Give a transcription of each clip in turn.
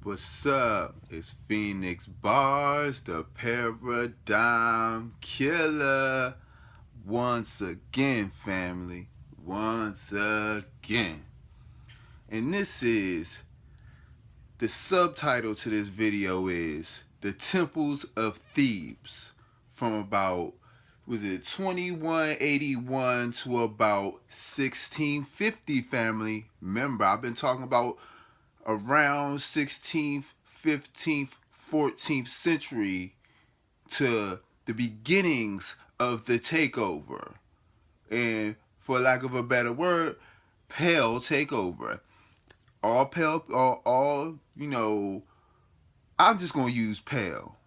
What's up? It's Phoenix Bars, the paradigm killer. Once again, family. Once again. And this is the subtitle to this video is The Temples of Thebes, from about 2181 to about 1650, family. Remember, I've been talking about around 16th, 15th, 14th century to the beginnings of the takeover. And for lack of a better word, pale takeover. All pale, I'm just going to use pale.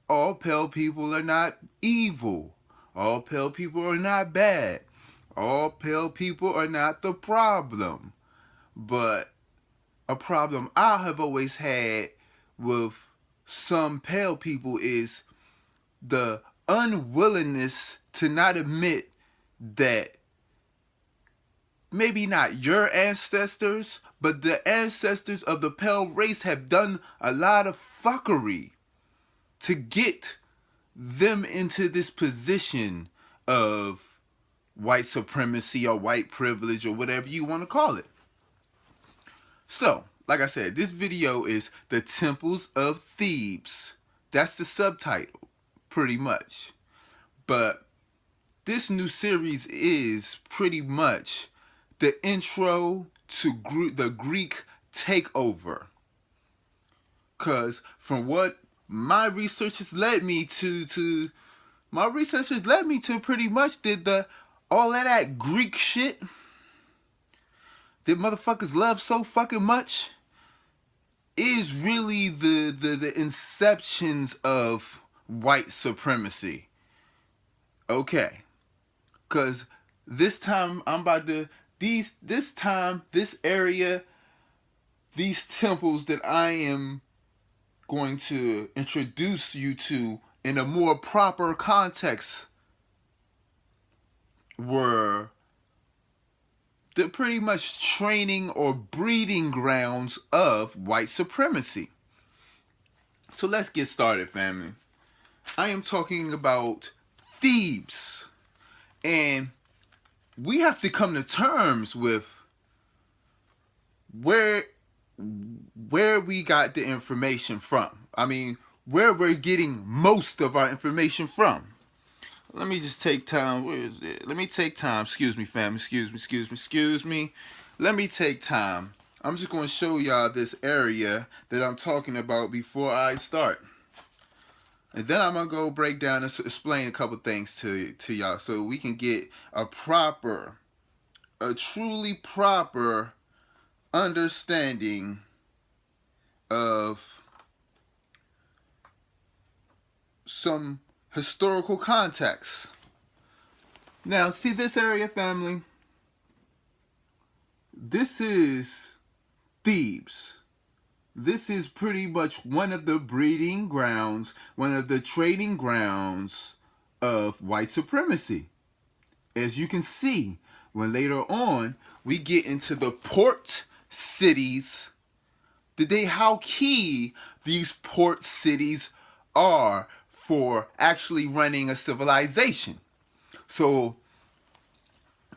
All pale people are not evil. All pale people are not bad. All pale people are not the problem. But a problem I have always had with some pale people is the unwillingness to not admit that maybe not your ancestors, but the ancestors of the pale race have done a lot of fuckery to get them into this position of white supremacy or white privilege or whatever you want to call it. So, like I said, this video is The Temples of Thebes. That's the subtitle, pretty much. But this new series is pretty much the intro to the Greek takeover. Because from what my research has led me to pretty much did all of that Greek shit that motherfuckers love so fucking much is really the inceptions of white supremacy. Okay. Cause this time I'm about to this area, these temples that I am going to introduce you to in a more proper context were the pretty much training or breeding grounds of white supremacy. So let's get started, family. I am talking about Thebes. And we have to come to terms with where we got the information from. I mean, where we're getting most of our information from. Let me just take time. Where is it? Let me take time. Excuse me, fam. Excuse me. Let me take time. I'm just going to show y'all this area that I'm talking about before I start. And then I'm going to go break down and explain a couple things to y'all so we can get a truly proper understanding of some historical context. Now, see this area, family? This is Thebes. This is pretty much one of the breeding grounds, one of the trading grounds of white supremacy. As you can see, when later on we get into the port cities, how key these port cities are for actually running a civilization. So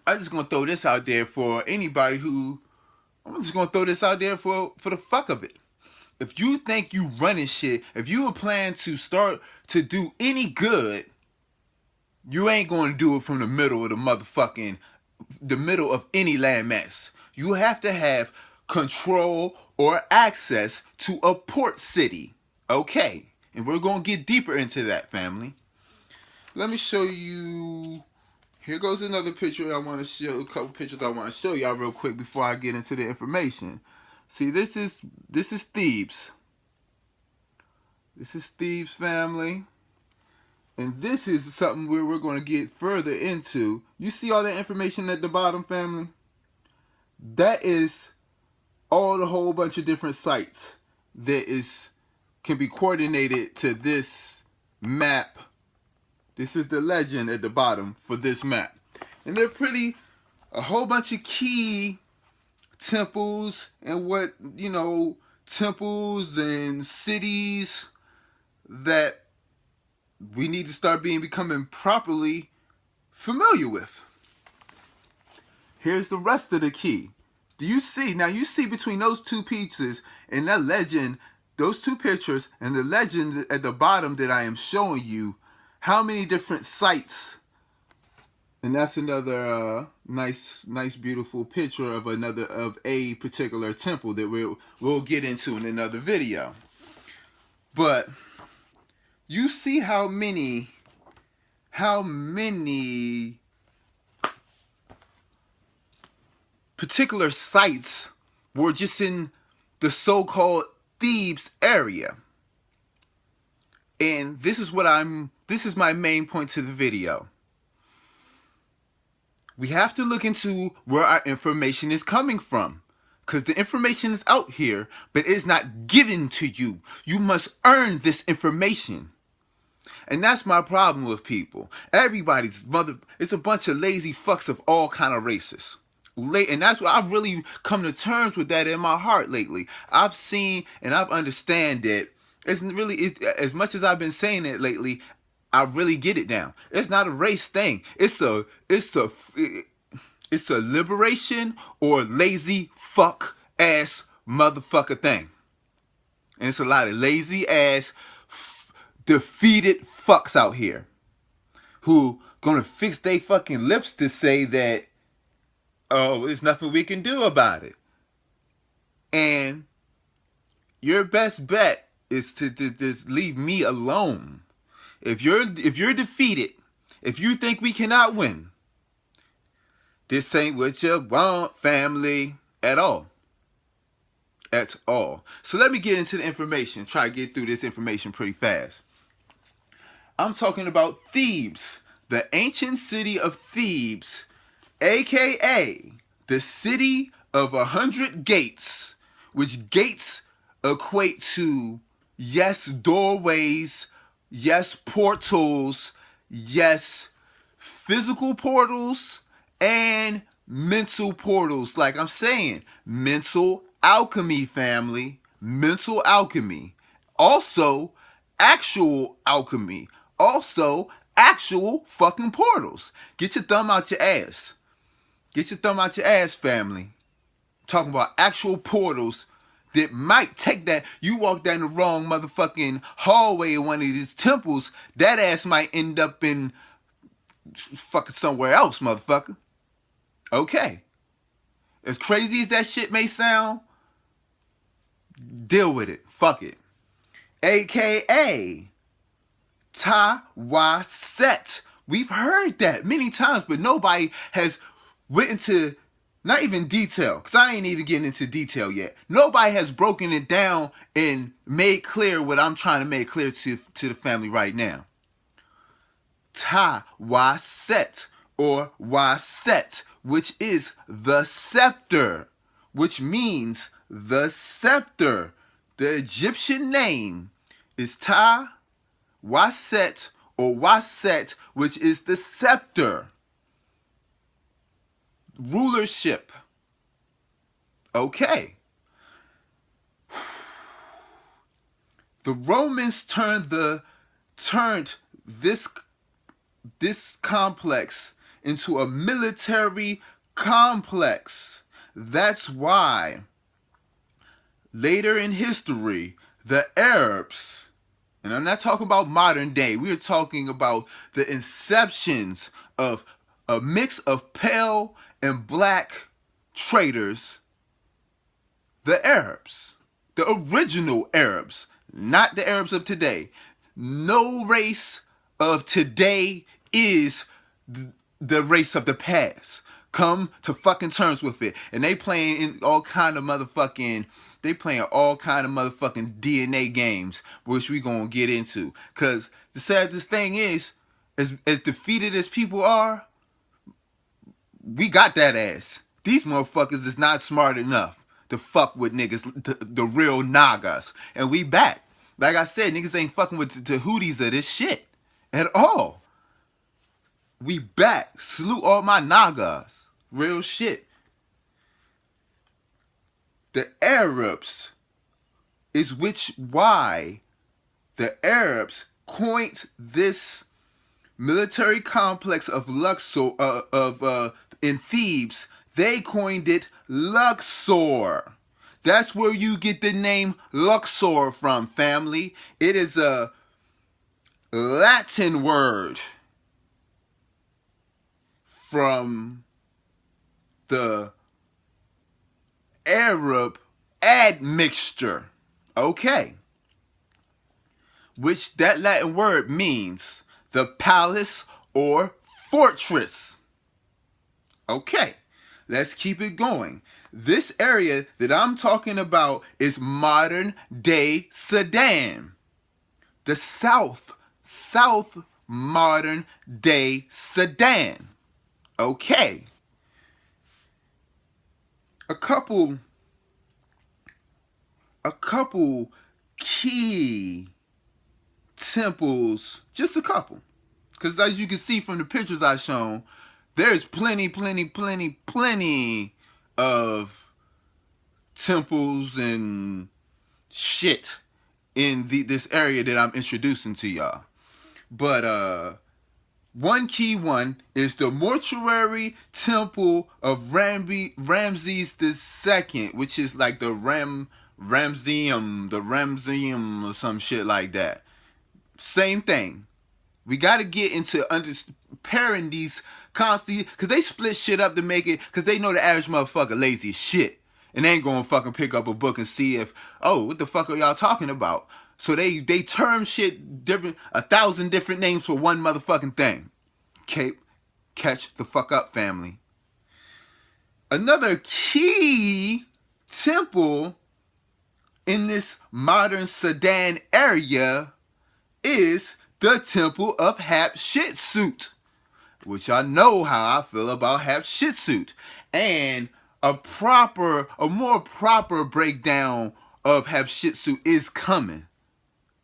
I'm just going to throw this out there for anybody for the fuck of it. If you think you running shit, if you plan to start to do any good, you ain't going to do it from the middle of the middle of any landmass. You have to have control or access to a port city. Okay. And we're going to get deeper into that, family. Let me show you. Here goes another picture I want to show. A couple pictures I want to show y'all real quick before I get into the information. See, this is Thebes. This is Thebes, family. And this is something where we're going to get further into. You see all that information at the bottom, family? That is all the whole bunch of different sites that can be coordinated to this map. This is the legend at the bottom for this map. And they're a whole bunch of key temples and temples and cities that we need to start becoming properly familiar with. Here's the rest of the key. Do you see? Now you see between those two pieces and that legend, those two pictures and the legend at the bottom that I am showing you, how many different sites. And that's another nice, beautiful picture of a particular temple that we'll get into in another video. But you see how many particular sites were just in the so-called Thebes area. And this is my main point to the video. We have to look into where our information is coming from. Because the information is out here, but it's not given to you. You must earn this information. And that's my problem with people. It's a bunch of lazy fucks of all kind of races. And that's what I've really come to terms with that in my heart lately. I've seen and I've understand that as much as I've been saying it lately, I really get it now. It's not a race thing. It's a liberation or lazy fuck ass motherfucker thing. And it's a lot of lazy ass defeated fucks out here who gonna fix they fucking lips to say that, oh, there's nothing we can do about it. And your best bet is to just leave me alone. If you're defeated, if you think we cannot win, this ain't what you want, family, at all. At all. So let me get into the information. Try to get through this information pretty fast. I'm talking about Thebes, the ancient city of Thebes, aka the city of 100 gates, which gates equate to, yes, doorways, yes, portals, yes, physical portals, and mental portals. Like I'm saying, mental alchemy, family. Mental alchemy. Also, actual alchemy. Also, actual fucking portals. Get your thumb out your ass. Get your thumb out your ass, family. I'm talking about actual portals that might take that. You walk down the wrong motherfucking hallway in one of these temples, that ass might end up in fucking somewhere else, motherfucker. Okay. As crazy as that shit may sound, deal with it. Fuck it. AKA Tawaset. We've heard that many times, but nobody has went into, not even detail, because I ain't even getting into detail yet. Nobody has broken it down and made clear what I'm trying to make clear to the family right now. Tawaset, or Waset, which is the scepter, which means the scepter. The Egyptian name is Waset, or Waset, which is the scepter. Rulership. Okay. The Romans turned this complex into a military complex. That's why later in history, the Arabs, and I'm not talking about modern day, we are talking about the inceptions of a mix of pale and black traders, the Arabs, the original Arabs, not the Arabs of today. No race of today is the race of the past. Come to fucking terms with it. And they playing all kind of motherfucking DNA games, which we gonna get into. Cause the saddest thing is, as defeated as people are, we got that ass. These motherfuckers is not smart enough to fuck with niggas, the real Nagas. And we back. Like I said, niggas ain't fucking with the hooties of this shit at all. We back. Salute all my Nagas. Real shit. The Arabs is why the Arabs coined this military complex of Luxor in Thebes. They coined it Luxor. That's where you get the name Luxor from, family. It is a Latin word from the Arab admixture. Okay. Which that Latin word means the palace or fortress. Okay, let's keep it going. This area that I'm talking about is modern day Sudan. The South modern day Sudan. Okay. A couple key temples, just a couple. Because as you can see from the pictures I've shown, there's plenty of temples and shit in this area that I'm introducing to y'all. But one key one is the mortuary temple of Ramses II, which is like the Ramseum or some shit like that. Same thing. We got to get into pairing these constantly, because they split shit up to make it, because they know the average motherfucker lazy as shit. And they ain't going to fucking pick up a book and see if, oh, what the fuck are y'all talking about? So they term shit different, 1,000 different names for one motherfucking thing. Okay, catch the fuck up, family. Another key temple in this modern Sudan area is the Temple of Hatshepsut, which I know how I feel about Hatshepsut, and a more proper breakdown of Hatshepsut is coming.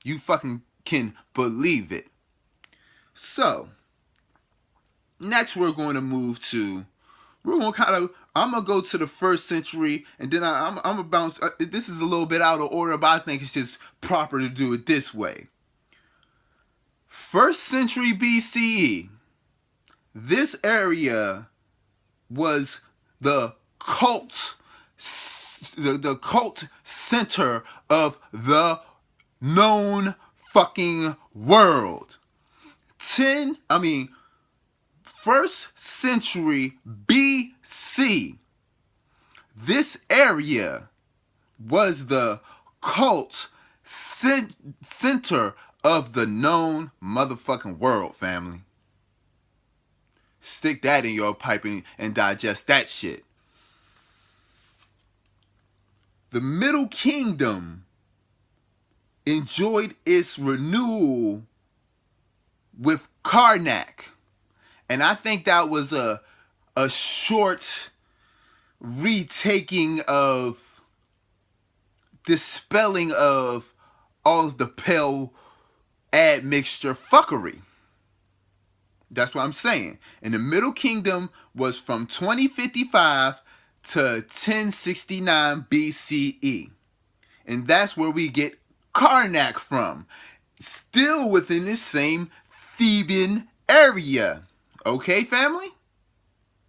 You fucking can believe it. So, next we're going to move to, I'm going to go to the 1st century, and then I'm going to bounce, this is a little bit out of order, but I think it's just proper to do it this way. 1st century BCE, this area was the cult center of the known fucking world. 1st century BC, this area was the cult center of the known motherfucking world, family. Stick that in your pipe and digest that shit. The Middle Kingdom enjoyed its renewal with Karnak. And I think that was a short retaking of dispelling of all of the pale admixture fuckery. That's what I'm saying. And the Middle Kingdom was from 2055 to 1069 BCE. And that's where we get Karnak from. Still within this same Theban area. Okay, family?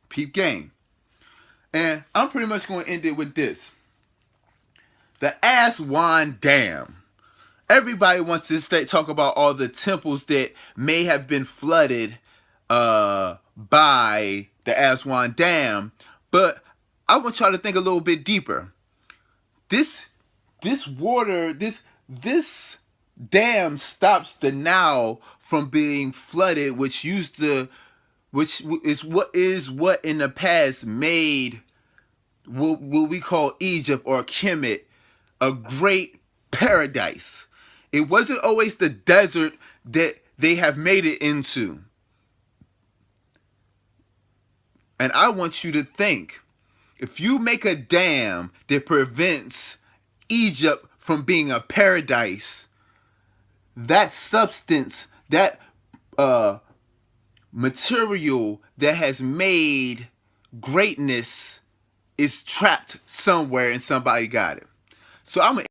Peep game. And I'm pretty much going to end it with this. The Aswan Dam. Everybody wants to talk about all the temples that may have been flooded by the Aswan Dam. But I want y'all to think a little bit deeper. This dam stops the Nile from being flooded, which is what in the past made what we call Egypt or Kemet a great paradise. It wasn't always the desert that they have made it into. And I want you to think, if you make a dam that prevents Egypt from being a paradise, that substance, that material that has made greatness is trapped somewhere and somebody got it. So I'm going to